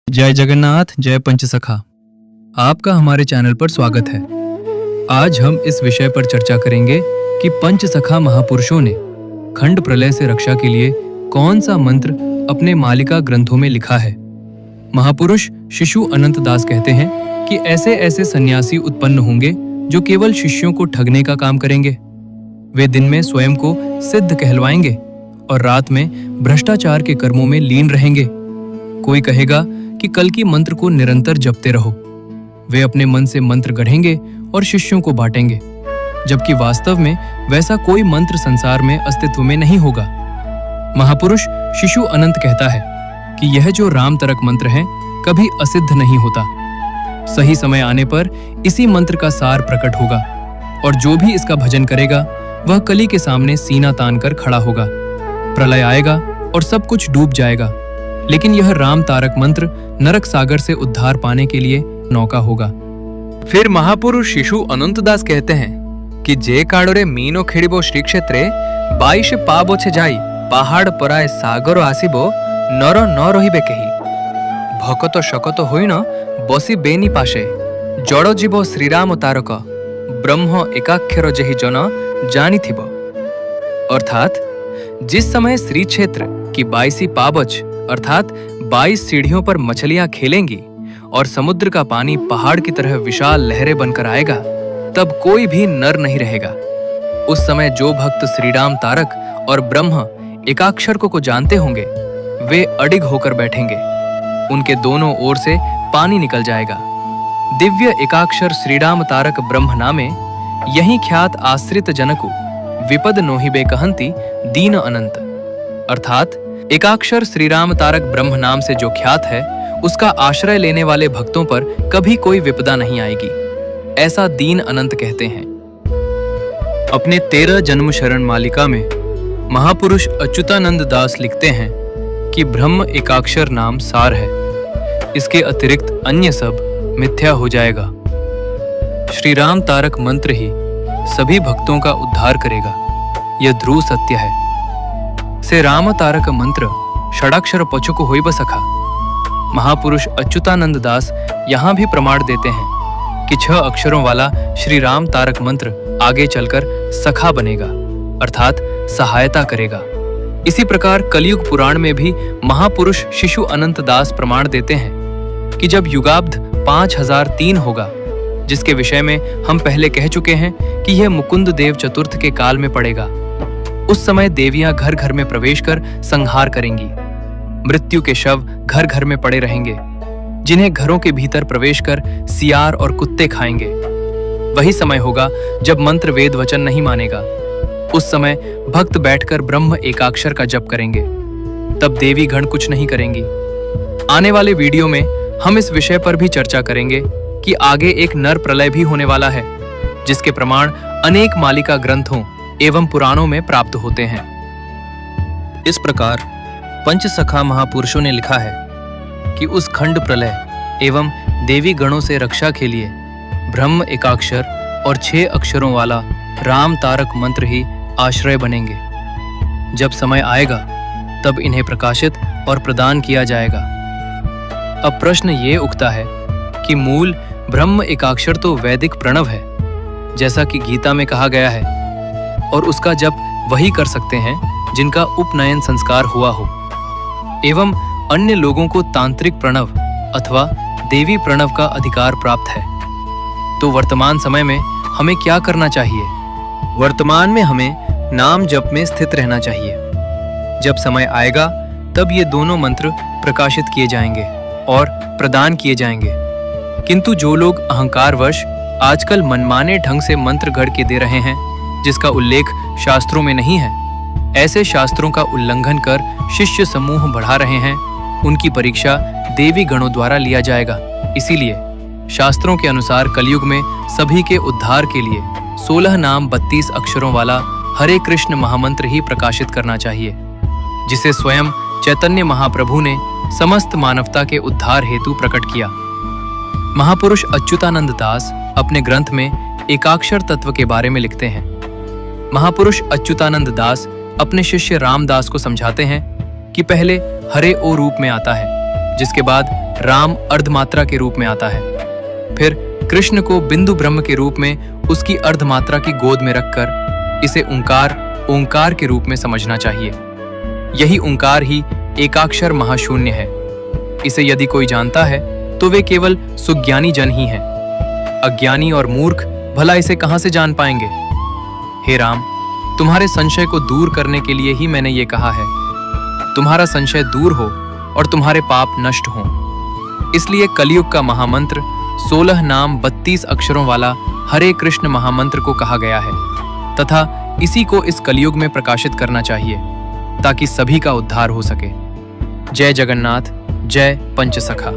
जय जगन्नाथ, जय पंचसखा। आपका हमारे चैनल पर स्वागत है। आज हम इस विषय पर चर्चा करेंगे कि पंचसखा महापुरुषों ने खंड प्रलय से रक्षा के लिए कौन सा मंत्र अपने मालिका ग्रंथों में लिखा है। महापुरुष शिशु अनंत दास कहते हैं कि ऐसे ऐसे सन्यासी उत्पन्न होंगे जो केवल शिष्यों को ठगने का काम करेंगे। वे दिन में स्वयं को सिद्ध कहलवाएंगे और रात में भ्रष्टाचार के कर्मों में लीन रहेंगे। कोई कहेगा कि कल की मंत्र को निरंतर जपते रहो। वे अपने मन से मंत्र गढ़ेंगे और शिष्यों को बांटेंगे, जबकि वास्तव में वैसा कोई मंत्र संसार में अस्तित्व में नहीं होगा। महापुरुष शिशु अनंत कहता है कि यह जो राम तरक मंत्र है कभी असिद्ध नहीं होता। सही समय आने पर इसी मंत्र का सार प्रकट होगा और जो भी इसका भजन करेगा वह कली के सामने सीना तान कर खड़ा होगा। प्रलय आएगा और सब कुछ डूब जाएगा, लेकिन यह राम तारक मंत्र नरक सागर से उद्धार पाने के लिए नौका होगा। फिर महापुरुष शिशु अनंतदास कहते हैं कि जे काड़ोरे मीनो खेड़िबो श्री क्षेत्रे 22 पाबो छे जाई पहाड़ पराय सागर आसिबो नर न रहिबे केही भकत शकत होइन बसी बेनी पाशे जड़ जीव श्रीराम तारक ब्रह्म एकाक्षर जेहि जन जानी थिबो। अर्थात जिस समय श्री क्षेत्र की 22 पाबच अर्थात 22 सीढ़ियों पर मछलियां खेलेंगी और समुद्र का पानी पहाड़ की तरह विशाल लहरें बनकर आएगा, तब कोई भी नर नहीं रहेगा। उस समय जो भक्त श्रीराम तारक और ब्रह्म एकाक्षर को जानते होंगे वे अडिग होकर बैठेंगे। उनके दोनों ओर से पानी निकल जाएगा। दिव्य एकाक्षर श्रीराम तारक ब्रह्म नामे यही ख्यात आश्रित जनकु विपद नोहिबे कहंती दीन अनंत। अर्थात एकाक्षर श्रीराम तारक ब्रह्म नाम से जो ख्यात है उसका आश्रय लेने वाले भक्तों पर कभी कोई विपदा नहीं आएगी, ऐसा दीन अनंत कहते हैं। अपने 13 जन्म शरण मालिका में महापुरुष अच्युतानंद दास लिखते हैं कि ब्रह्म एकाक्षर नाम सार है, इसके अतिरिक्त अन्य सब मिथ्या हो जाएगा। श्री राम तारक मंत्र ही सभी भक्तों का उद्धार करेगा, यह ध्रुव सत्य है। से राम तारक मंत्र षडाक्षर पचुक होइब सखा। महापुरुष अच्युतानंद दास यहाँ भी प्रमाण देते हैं कि 6 अक्षरों वाला श्री राम तारक मंत्र आगे चलकर सखा बनेगा, अर्थात सहायता करेगा। इसी प्रकार कलयुग पुराण में भी महापुरुष शिशु अनंत दास प्रमाण देते हैं कि जब युगाब्द 5003 होगा, जिसके विषय में हम पहले कह चुके हैं कि यह मुकुंद देव चतुर्थ के काल में पड़ेगा, उस समय देवियां घर घर में प्रवेश कर संहार करेंगी। मृत्यु के शव घर घर में पड़े रहेंगे, जिन्हें घरों के भीतर प्रवेश कर सियार और कुत्ते खाएंगे। वही समय होगा जब मंत्र वेद वचन नहीं मानेगा। उस समय भक्त बैठकर ब्रह्म एकाक्षर का जप करेंगे, तब देवी गण कुछ नहीं करेंगी। आने वाले वीडियो में हम इस विषय पर भी चर्चा करेंगे कि आगे एक नर प्रलय भी होने वाला है, जिसके प्रमाण अनेक मालिका ग्रंथों एवं पुराणों में प्राप्त होते हैं। इस प्रकार पंचसखा महापुरुषों ने लिखा है कि उस खंड प्रलय एवं देवी गणों से रक्षा के लिए ब्रह्म एकाक्षर और 6 अक्षरों वाला राम तारक मंत्र ही आश्रय बनेंगे। जब समय आएगा तब इन्हें प्रकाशित और प्रदान किया जाएगा। अब प्रश्न ये उठता है कि मूल ब्रह्म एकाक्षर तो वैदिक प्रणव है, जैसा कि गीता में कहा गया है, और उसका जप वही कर सकते हैं जिनका उपनयन संस्कार हुआ हो, एवं अन्य लोगों को तांत्रिक प्रणव अथवा देवी प्रणव का अधिकार प्राप्त है। तो वर्तमान समय में हमें क्या करना चाहिए? वर्तमान में हमें नाम जप में स्थित रहना चाहिए। जब समय आएगा तब ये दोनों मंत्र प्रकाशित किए जाएंगे और प्रदान किए जाएंगे। किंतु जो लोग अहंकारवश आजकल मनमाने ढंग से मंत्र गढ़ के दे रहे हैं, जिसका उल्लेख शास्त्रों में नहीं है, ऐसे शास्त्रों का उल्लंघन कर शिष्य समूह बढ़ा रहे हैं, उनकी परीक्षा देवी गणों द्वारा लिया जाएगा। इसीलिए शास्त्रों के अनुसार कलयुग में सभी के उद्धार के लिए 16 नाम 32 अक्षरों वाला हरे कृष्ण महामंत्र ही प्रकाशित करना चाहिए, जिसे स्वयं चैतन्य महाप्रभु ने समस्त मानवता के उद्धार हेतु प्रकट किया। महापुरुष अच्युतानंद दास अपने ग्रंथ में एकाक्षर तत्व के बारे में लिखते हैं। महापुरुष अच्युतानंद दास अपने शिष्य रामदास को समझाते हैं कि पहले हरे ओ रूप में आता है, जिसके बाद राम अर्धमात्रा के रूप में आता है। फिर कृष्ण को बिंदु ब्रह्म के रूप में उसकी अर्धमात्रा की गोद में रखकर इसे ओंकार के रूप में समझना चाहिए। यही ओंकार ही एकाक्षर महाशून्य है। इसे यदि कोई जानता है तो वे केवल सुज्ञानी जन ही हैं। अज्ञानी और मूर्ख भला इसे कहां से जान पाएंगे? हे राम, तुम्हारे संशय को दूर करने के लिए ही मैंने ये कहा है। तुम्हारा संशय दूर हो और तुम्हारे पाप नष्ट हों। इसलिए कलयुग का महामंत्र 16 नाम 32 अक्षरों वाला हरे कृष्ण महामंत्र को कहा गया है तथा इसी को इस कलयुग में प्रकाशित करना चाहिए ताकि सभी का उद्धार हो सके। जय जगन्नाथ, जय पंचसखा।